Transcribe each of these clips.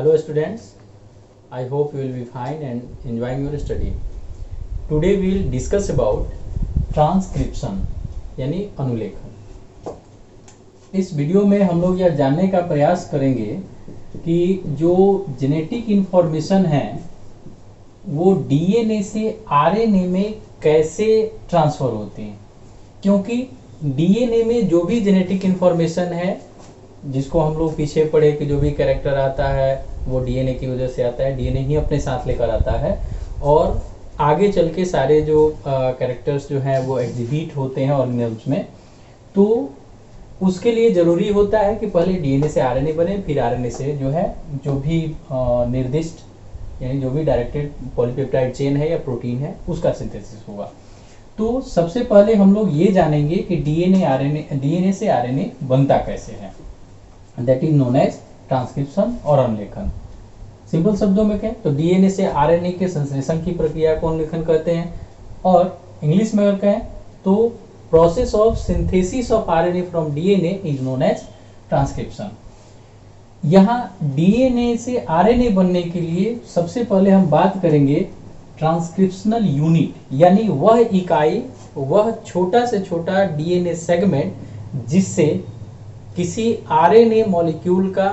Hello students, I hope you will be fine and enjoying your study. Today we will discuss about transcription यानी अनुलेखन. इस video में हम लोग यह जानने का प्रयास करेंगे कि जो जेनेटिक इंफॉर्मेशन है वो डीएनए से आरएनए में कैसे ट्रांसफर होते हैं, क्योंकि डीएनए में जो भी जेनेटिक इंफॉर्मेशन है जिसको हम लोग पीछे पढ़े कि जो भी कैरेक्टर आता है वो डीएनए की वजह से आता है, डीएनए ही अपने साथ लेकर आता है और आगे चल के सारे जो कैरेक्टर्स जो हैं वो एग्जिबिट होते हैं ऑर्गेनिजम्स में. तो उसके लिए ज़रूरी होता है कि पहले डीएनए से आरएनए बने, फिर आरएनए से जो है जो भी निर्दिष्ट यानी जो भी डायरेक्टेड पॉलीपेप्टाइड चेन है या प्रोटीन है उसका सिंथेसिस होगा. तो सबसे पहले हम लोग ये जानेंगे कि डीएनए से आरएनए बनता कैसे है. That is known as transcription और अनुलेखन. सिंपल शब्दों में कहें तो डीएनए से आरएनए के संश्लेषण की प्रक्रिया को अनुलेखन कहते हैं, और इंग्लिश में अगर कहें तो process of synthesis of RNA from DNA is known as transcription. यहाँ डीएनए से आरएनए बनने के लिए सबसे पहले हम बात करेंगे ट्रांसक्रिप्शनल यूनिट, यानी वह इकाई, वह छोटा से छोटा डीएनए सेगमेंट जिससे किसी आरएनए मॉलिक्यूल का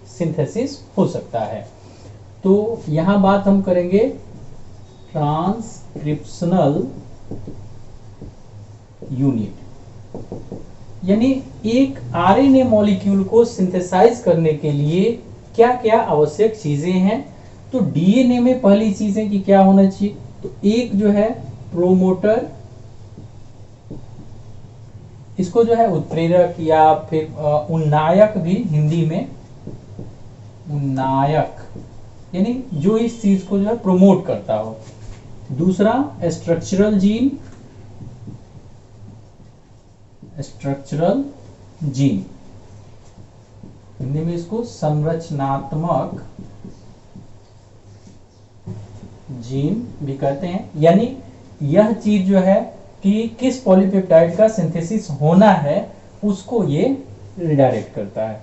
सिंथेसिस हो सकता है. तो यहां बात हम करेंगे ट्रांसक्रिप्शनल यूनिट, यानी एक आरएनए मॉलिक्यूल को सिंथेसाइज करने के लिए क्या क्या आवश्यक चीजें हैं. तो डीएनए में पहली चीजें कि क्या होना चाहिए, तो एक जो है प्रोमोटर, इसको जो है उत्प्रेरक या फिर उन्नायक भी हिंदी में, उन्नायक यानी जो इस चीज को जो है प्रोमोट करता हो. दूसरा structural gene, structural gene Hindi में इसको संरचनात्मक जीन भी कहते हैं, यानी यह चीज जो है कि किस पॉलीपेप्टाइड का सिंथेसिस होना है उसको ये रिडायरेक्ट करता है.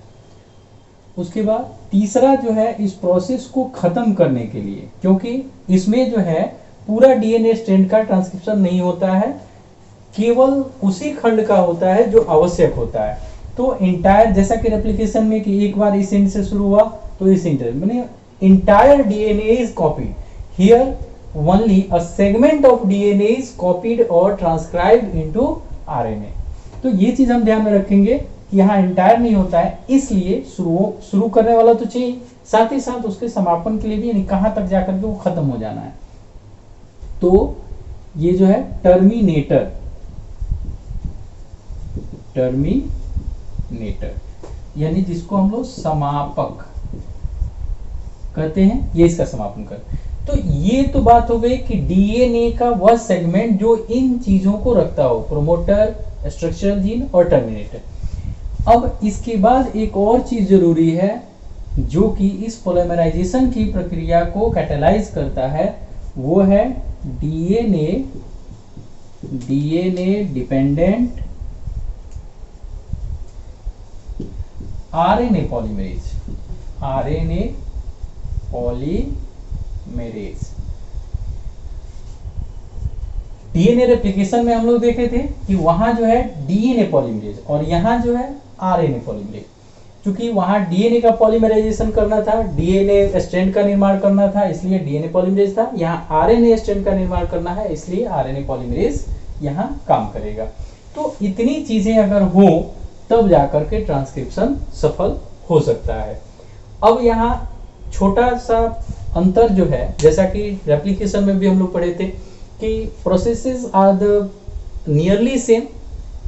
उसके बाद तीसरा जो है इस प्रोसेस को खत्म करने के लिए, क्योंकि इसमें जो है पूरा डीएनए स्ट्रैंड का ट्रांसक्रिप्शन नहीं होता है, केवल उसी खंड का होता है जो आवश्यक होता है. तो इंटायर, जैसा कि रेप्लिकेशन में कि एक बार इस एंड से शुरू हुआ तो इस इंटर माने entire DNA is copied, here only a segment of DNA is copied or transcribed into RNA. तो ये चीज हम ध्यान में रखेंगे कि यहाँ इंटायर नहीं होता है, इसलिए शुरू करने वाला तो चाहिए, साथ ही साथ उसके समापन के लिए भी, यानी कहां तक जाकर के वो खत्म हो जाना है. तो ये जो है टर्मिनेटर, टर्मिनेटर यानी जिसको हम लोग समापक कहते हैं, ये इसका समापन कर. तो ये तो बात हो गई कि डीएनए का वह सेगमेंट जो इन चीजों को रखता हो, प्रोमोटर, स्ट्रक्चरल जीन और टर्मिनेटर. अब इसके बाद एक और चीज जरूरी है जो कि इस पोलीमराइजेशन की प्रक्रिया को कैटेलाइज करता है, वो है DNA dependent RNA polymerase, RNA polymerase. DNA replication में हम लोग देखे थे कि वहां जो है डीएनए पॉलीमरेज और यहां जो है आरएनए पॉलीमरेज. क्योंकि वहां डीएनए का पॉलीमराइजेशन करना था, डीएनए स्ट्रैंड का निर्माण करना था, इसलिए डीएनए पॉलीमरेज था. यहां आरएनए स्ट्रैंड का निर्माण करना है, इसलिए आरएनए पॉलीमरेज यहां काम करेगा. तो इतनी चीजें अगर हो तब जाकर के ट्रांसक्रिप्शन सफल हो सकता है. अब यहाँ छोटा सा अंतर जो है, जैसा कि रेप्लिकेशन में भी हम लोग पढ़े थे कि processes are the nearly same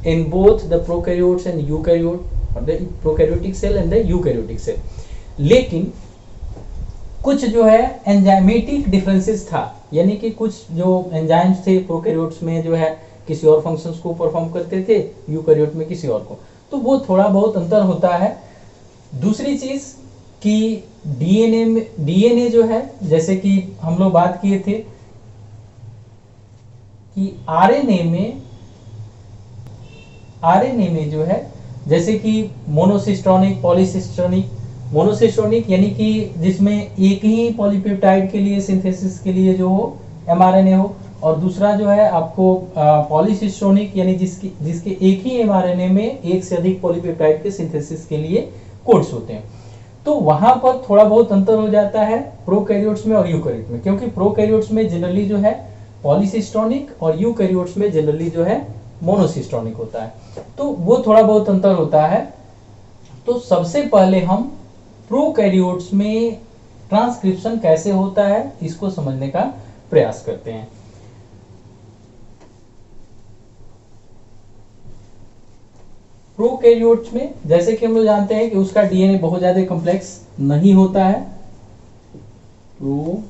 in both the prokaryotes and eukaryote, और the prokaryotic cell and the eukaryotic cell. लेकिन कुछ जो है एंजाइमेटिक डिफरेंसेस था, यानी कि कुछ जो एंजाइम्स थे प्रोकैरियोट्स में जो है किसी और फंक्शंस को परफॉर्म करते थे, यूकैरियोट में किसी और को, तो वो थोड़ा बहुत अंतर होता है. दूसरी चीज कि डीएनए जो है, जैसे कि हम लोग बात किए थे कि आरएनए में जो है जैसे कि मोनोसिस्टोनिक, पॉलीसिस्टोनिक, मोनोसिस्टोनिक यानी कि जिसमें एक ही पॉलीपेप्टाइड के लिए सिंथेसिस के लिए जो हो एमआरएनए हो, और दूसरा जो है आपको पॉलीसिस्टोनिक यानी जिसके एक ही एमआरएनए में एक से अधिक पॉलीपेप्टाइड के सिंथेसिस के लिए कोड्स होते हैं। तो वहां पर थोड़ा बहुत अंतर हो जाता है प्रोकैरियोट्स में और यूकैरियोट्स में, क्योंकि प्रोकैरियोट्स में जनरली जो है पॉलीसिस्टोनिक और यूकैरियोट्स में जनरली जो है मोनोसिस्टोनिक होता है, तो वो थोड़ा बहुत अंतर होता है। तो सबसे पहले हम प्रोकैरियोट्स में ट्रांसक्रिप्शन कैसे होता है इसको समझने का प्रयास करते हैं। प्रोकैरियोट्स में जैसे कि हम लोग जानते हैं कि उसका डीएनए बहुत ज्यादा कॉम्प्लेक्स नहीं होता है। प्रोकैरियोट्स,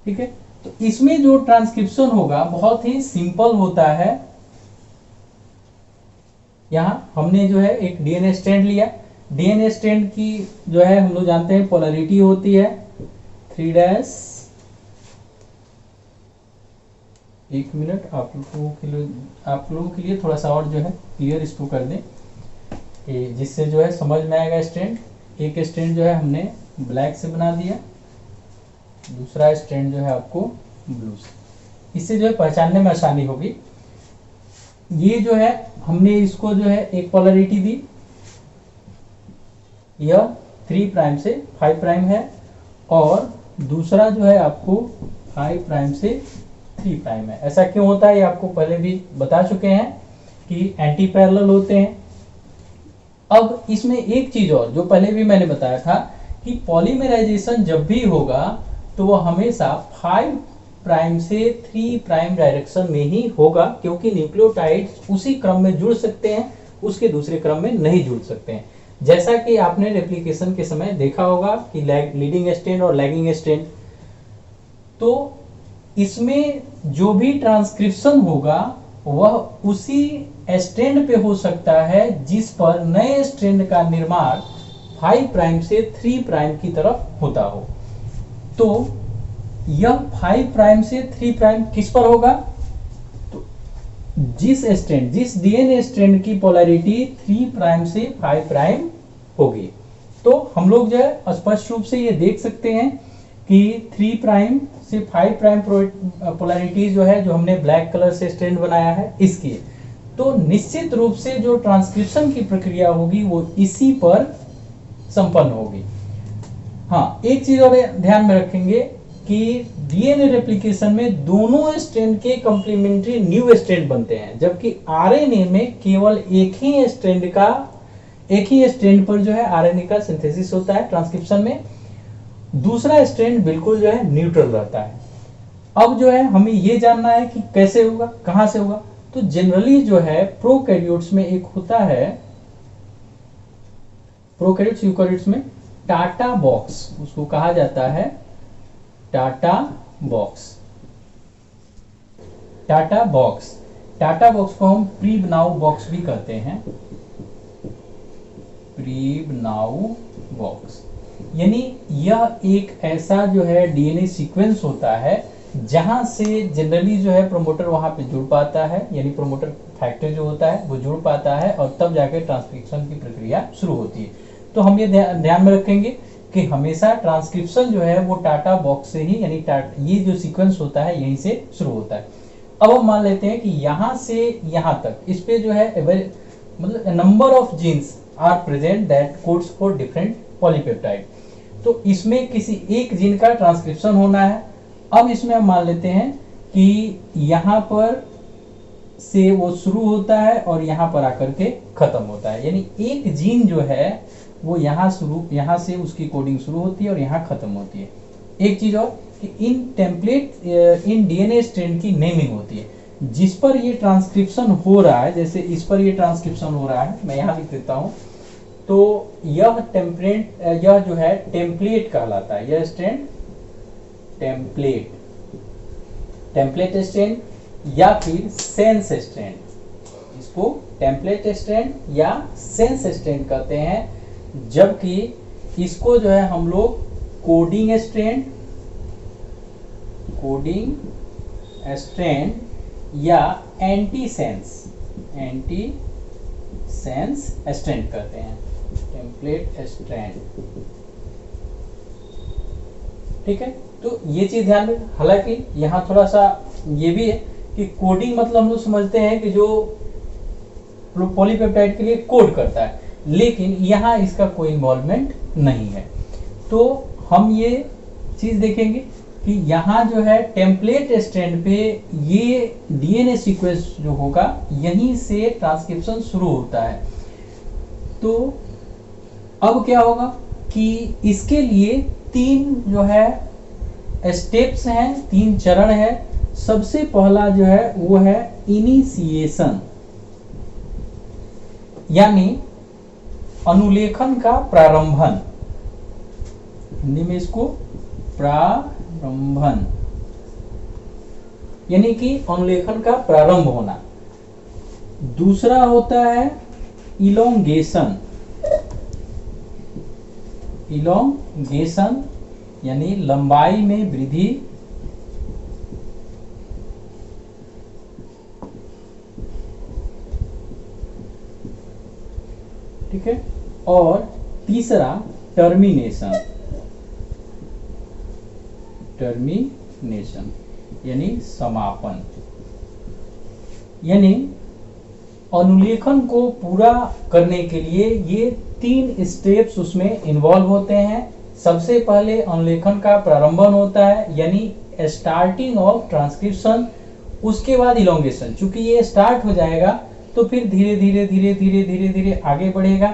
ठीक है, तो इसमें जो ट्रांसक्रिप्शन होगा बहुत ही सिंपल होता है। यहां हमने जो है एक डीएनए स्ट्रैंड लिया, डीएनए स्ट्रैंड की जो है हम लोग जानते हैं पोलैरिटी होती है 3'। एक मिनट आप लोगों के लिए थोड़ा सा और जो है क्लियर इसको कर दें कि जिससे जो है समझ में आएगा। स्ट्रैंड, एक स्ट्रैंड जो है हमने ब्लैक से बना दिया, दूसरा स्ट्रैंड जो है आपको ब्लू से, इससे जो है पहचानने में आसानी होगी। ये जो है हमने इसको जो है एक पोलैरिटी दी, यह 3 प्राइम से 5 प्राइम है, और दूसरा जो है आपको 5 प्राइम से 3 प्राइम है। ऐसा क्यों होता है ये आपको पहले भी बता चुके हैं कि एंटी पैरेलल होते हैं। अब इसमें एक चीज और जो पहले भी मैंने बताया था कि पॉलीमराइजेशन जब भी होगा तो वो हमेशा 5 प्राइम से 3 प्राइम डायरेक्शन में ही होगा, क्योंकि न्यूक्लियोटाइड्स उसी क्रम में जुड़ सकते हैं, उसके दूसरे क्रम में नहीं जुड़ सकते हैं। जैसा कि आपने रेप्लिकेशन के समय देखा होगा कि लीडिंग स्ट्रैंड और लैगिंग स्ट्रैंड, तो इसमें जो भी ट्रांसक्रिप्शन होगा वह उसी स्ट्रैंड पे हो सकता है जिस पर नए स्ट्रैंड का निर्माण 5 प्राइम से 3 प्राइम की तरफ होता हो। तो यह 5 प्राइम से 3 प्राइम किस पर होगा, तो जिस डीएनए स्ट्रैंड की पोलैरिटी 3 प्राइम से 5 प्राइम होगी। तो हम लोग जो है स्पष्ट रूप से ये देख सकते हैं कि 3 प्राइम से 5 प्राइम पोलैरिटी जो है, जो हमने ब्लैक कलर से स्ट्रैंड बनाया है इसकी, तो निश्चित रूप से जो ट्रांसक्रिप्शन की प्रक्रिया होगी वो इसी पर संपन्न होगी। हाँ, एक चीज और ध्यान में रखेंगे कि डीएनए रेप्लिकेशन में दोनों स्ट्रैंड के कॉम्प्लीमेंट्री न्यू स्ट्रैंड बनते हैं, जबकि आरएनए में केवल एक ही स्ट्रैंड पर जो है आरएनए का सिंथेसिस होता है ट्रांसक्रिप्शन में, दूसरा स्ट्रैंड बिल्कुल जो है न्यूट्रल रहता है। अब जो है हमें ये जानना है कि कैसे होगा, कहां से होगा। तो जनरली जो है प्रोकैरियोट्स में एक होता है, प्रोकैरियोट्स यूकैरियोट्स में टाटा बॉक्स उसको कहा जाता है, टाटा बॉक्स। टाटा बॉक्स को हम प्रीबनाउ बॉक्स भी कहते हैं, प्रीबनाउ बॉक्स। यानी यह एक ऐसा जो है डीएनए सीक्वेंस होता है जहां से जनरली जो है प्रोमोटर वहां पे जुड़ पाता है, यानी प्रोमोटर फैक्टर जो होता है वो जुड़ पाता है, और तब जाके ट्रांसक्रिप्शन की प्रक्रिया शुरू होती है। तो हम ये ध्यान में रखेंगे कि हमेशा ट्रांसक्रिप्शन जो है वो टाटा बॉक्स से ही, यानी ये जो सीक्वेंस होता है यहीं से शुरू होता है। अब हम मान लेते हैं कि यहां से यहां तक इस पे जो है मतलब number of genes are present that codes for different polypeptide. तो इसमें किसी एक जीन का ट्रांसक्रिप्शन होना है। अब इसमें हम मान लेते हैं कि यहां पर से वो शुरू होता है और यहां पर आकर के खत्म होता है, यानी एक जीन जो है वो यहां से उसकी कोडिंग शुरू होती है और यहां खत्म होती है। एक चीज और कि इन डीएनए स्ट्रैंड की नेमिंग होती है, जिस पर ये ट्रांसक्रिप्शन हो रहा है, जैसे इस पर ये ट्रांसक्रिप्शन हो रहा है, मैं यहां लिख देता हूं, तो यह जो है टेम्पलेट कहलाता है, यह स्ट्रैंड टेम्पलेट स्ट्रैंड या फिर सेंस स्ट्रैंड, इसको टेम्पलेट स्ट्रैंड या सेंस स्ट्रैंड कहते हैं। जबकि इसको जो है हम लोग कोडिंग स्ट्रैंड या एंटी सेंस स्ट्रैंड कहते हैं, टेम्पलेट स्ट्रैंड। ठीक है, तो ये चीज ध्यान में। हालांकि यहाँ थोड़ा सा ये भी है कि कोडिंग मतलब हम लोग समझते हैं कि जो पॉलीपेप्टाइड के लिए कोड करता है, लेकिन यहाँ इसका कोई इन्वॉल्वमेंट नहीं है। तो हम ये चीज देखेंगे कि यहाँ जो है टेम्पलेट स्ट्रैंड पे ये डीएनए सीक्वेंस जो होगा यहीं से ट्रांसक्रिप्शन शुरू होता है। तो अब क्या होगा कि इसके लिए 3 जो है स्टेप्स हैं, 3 चरण है। सबसे पहला जो है वो है इनिशिएशन, यानी अनुलेखन का प्रारंभन, हिंदी में इसको प्रारंभन, यानी कि अनुलेखन का प्रारंभ होना। दूसरा होता है इलोंगेशन, इलोंगेशन यानी लंबाई में वृद्धि। ठीक है, और तीसरा टर्मिनेशन, टर्मिनेशन यानी समापन। यानी अनुलेखन को पूरा करने के लिए ये 3 स्टेप्स उसमें इन्वॉल्व होते हैं। सबसे पहले अनुलेखन का प्रारंभन होता है, यानी स्टार्टिंग ऑफ ट्रांसक्रिप्शन। उसके बाद इलोंगेशन, चूंकि ये स्टार्ट हो जाएगा तो फिर धीरे धीरे धीरे धीरे धीरे धीरे आगे बढ़ेगा।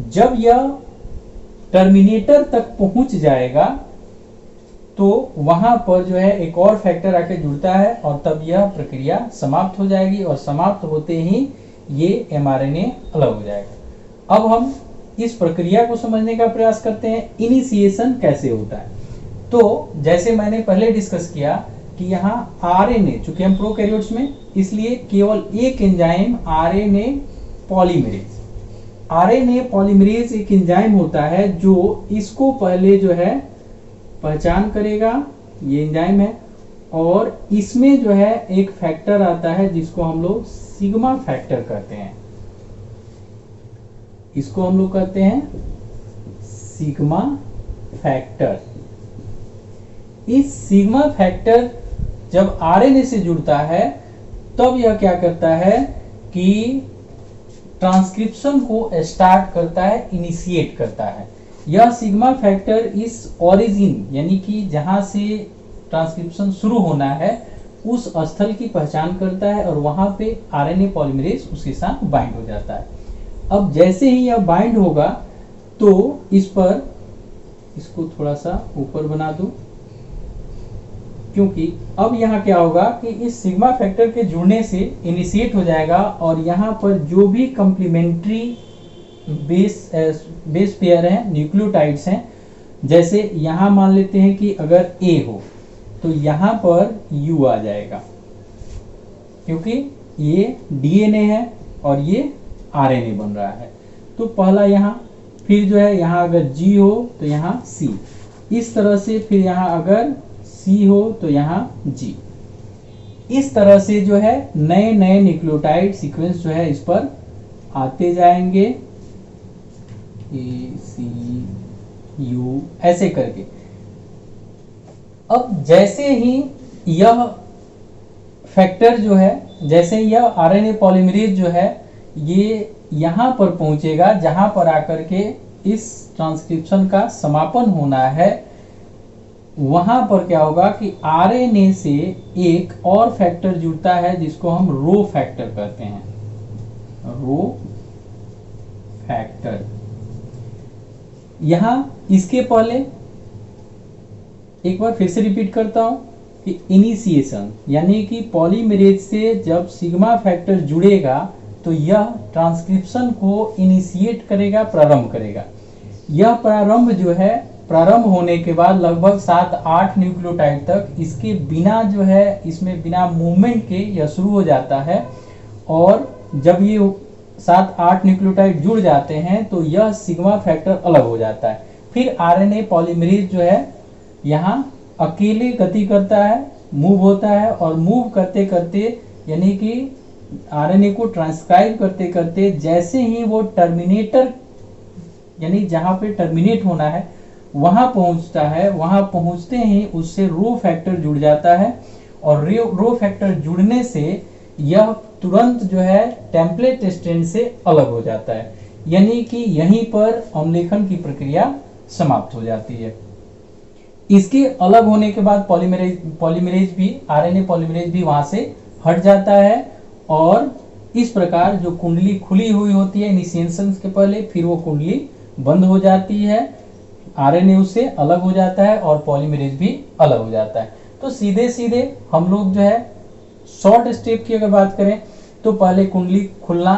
जब यह टर्मिनेटर तक पहुंच जाएगा तो वहां पर जो है एक और फैक्टर आके जुड़ता है और तब यह प्रक्रिया समाप्त हो जाएगी, और समाप्त होते ही ये एमआरएनए अलग हो जाएगा। अब हम इस प्रक्रिया को समझने का प्रयास करते हैं, इनिशिएशन कैसे होता है। तो जैसे मैंने पहले डिस्कस किया कि यहाँ आरएनए, चूंकि हम प्रोकैरियोट्स में, इसलिए केवल एक enzyme RNA polymerase. RNA polymerase एक एंजाइम होता है जो इसको पहले जो है पहचान करेगा, ये एंजाइम है, और इसमें जो है एक फैक्टर आता है जिसको हम लोग सिग्मा फैक्टर कहते हैं। इसको हम लोग कहते हैं सिग्मा फैक्टर। इस सिग्मा फैक्टर जब आरएनए से जुड़ता है तब यह क्या करता है कि ट्रांसक्रिप्शन को स्टार्ट करता है, इनिशिएट करता है। यह सिग्मा फैक्टर इस ओरिजिन, यानी कि जहां से ट्रांसक्रिप्शन शुरू होना है, उस स्थल की पहचान करता है और वहां पे आरएनए पॉलीमरेज उसके साथ बाइंड हो जाता है। अब जैसे ही यह बाइंड होगा तो इस पर, इसको थोड़ा सा ऊपर बना दूं, क्योंकि अब यहाँ क्या होगा कि इस सिग्मा फैक्टर के जुड़ने से इनिशिएट हो जाएगा और यहाँ पर जो भी कम्प्लीमेंट्री बेस पेयर हैं, न्यूक्लियोटाइड्स हैं, जैसे यहाँ मान लेते हैं कि अगर A हो तो यहाँ पर U आ जाएगा, क्योंकि ये DNA है और ये RNA बन रहा है। तो पहला यहाँ, फिर जो है यहाँ अगर G हो तो यहाँ C, इस तरह से, फिर यहाँ अगर C हो तो यहाँ G। इस तरह से जो है नए नए न्यूक्लियोटाइड सीक्वेंस जो है इस पर आते जाएंगे, A C U ऐसे करके। अब जैसे ही यह फैक्टर जो है, जैसे यह आरएनए पॉलीमरेज जो है ये यहाँ पर पहुंचेगा जहां पर आकर के इस ट्रांसक्रिप्शन का समापन होना है, वहां पर क्या होगा कि आरएनए से एक और फैक्टर जुड़ता है जिसको हम रो फैक्टर कहते हैं, रो फैक्टर। यहां इसके पहले एक बार फिर से रिपीट करता हूं कि इनिशिएशन, यानी कि पॉलीमरेज से जब सिग्मा फैक्टर जुड़ेगा तो यह ट्रांसक्रिप्शन को इनिशिएट करेगा, प्रारंभ करेगा। यह प्रारंभ जो है, प्रारंभ होने के बाद लगभग 7-8 न्यूक्लियोटाइड तक इसके बिना जो है, इसमें बिना मूवमेंट के यह शुरू हो जाता है, और जब ये 7-8 न्यूक्लियोटाइड जुड़ जाते हैं तो यह सिग्मा फैक्टर अलग हो जाता है। फिर आरएनए पॉलीमरेज जो है यहाँ अकेले गति करता है, मूव होता है, और मूव करते करते यानी कि आरएनए को ट्रांसक्राइब करते करते जैसे ही वो टर्मिनेटर यानी जहां पे टर्मिनेट होना है वहां पहुंचता है, वहां पहुंचते ही उससे रो फैक्टर जुड़ जाता है और रो फैक्टर जुड़ने से यह तुरंत जो है टेम्पलेट स्ट्रैंड से अलग हो जाता है, यानी कि यहीं पर अनुलेखन की प्रक्रिया समाप्त हो जाती है। इसके अलग होने के बाद पॉलीमरेज भी आरएनए पॉलीमरेज भी वहां से हट जाता है और इस प्रकार जो कुंडली खुली हुई होती है इनिशिएशन के पहले, फिर वो कुंडली बंद हो जाती है, आरएनए उससे अलग हो जाता है और पॉलीमरेज भी अलग हो जाता है। तो सीधे सीधे हम लोग जो है शॉर्ट स्टेप की अगर बात करें तो पहले कुंडली खुलना,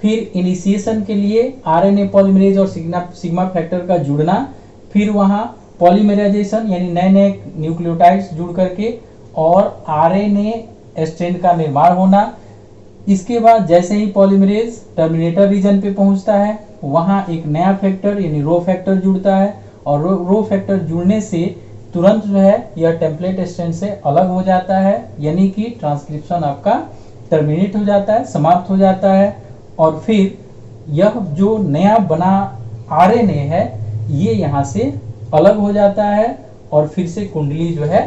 फिर इनिशिएशन के लिए आरएनए पॉलीमरेज और सिग्मा फैक्टर का जुड़ना, फिर वहां पॉलीमराइजेशन यानी नए नए न्यूक्लियोटाइड्स जुड़ करके और आरएनए स्ट्रैंड का निर्माण होना। इसके बाद जैसे ही पॉलीमरेज टर्मिनेटर रीजन पे पहुंचता है वहां एक नया फैक्टर यानी रो फैक्टर जुड़ता है और रो फैक्टर जुड़ने से तुरंत जो है यह टेम्पलेट स्ट्रैंड से अलग हो जाता है, यानी कि ट्रांसक्रिप्शन आपका टर्मिनेट हो जाता है, समाप्त हो जाता है और फिर यह जो नया बना आरएनए है ये यहाँ से अलग हो जाता है और फिर से कुंडली जो है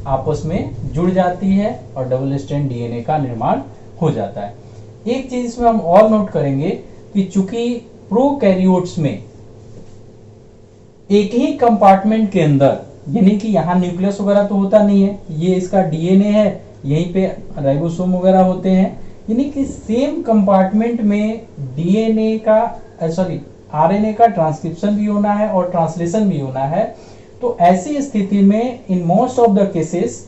आपस में जुड़ जाती है और डबल स्ट्रैंड डीएनए का निर्माण हो जाता है। एक चीज इसमें हम और नोट करेंगे कि चूंकि प्रोकैरियोट्स में एक ही कंपार्टमेंट के अंदर, यानी कि यहाँ न्यूक्लियस वगैरह तो होता नहीं है, ये इसका डीएनए है, यहीं पे राइबोसोम वगैरह होते हैं, यानी कि सेम कंपार्टमेंट में डीएनए का आरएनए का ट्रांसक्रिप्शन भी होना है और ट्रांसलेशन भी होना है। तो ऐसी स्थिति में in most of the cases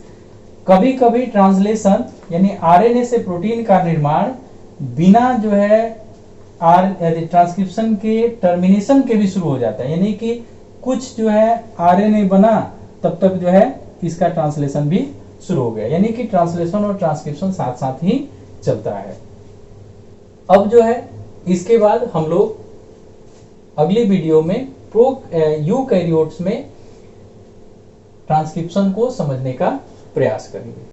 कभी कभी ट्रांसलेशन यानी आरएनए से प्रोटीन का निर्माण बिना जो है ट्रांसक्रिप्शन के टर्मिनेशन के भी शुरू हो जाता है, यानी कि कुछ जो है आरएनए बना तब तक जो है इसका ट्रांसलेशन भी शुरू हो गया, यानी कि ट्रांसलेशन और ट्रांसक्रिप्शन साथ साथ ही चलता है। अब जो है इसके बाद हम लोग अगली वीडियो में यूकैरियोट्स में ट्रांसक्रिप्शन को समझने का प्रयास करेंगे।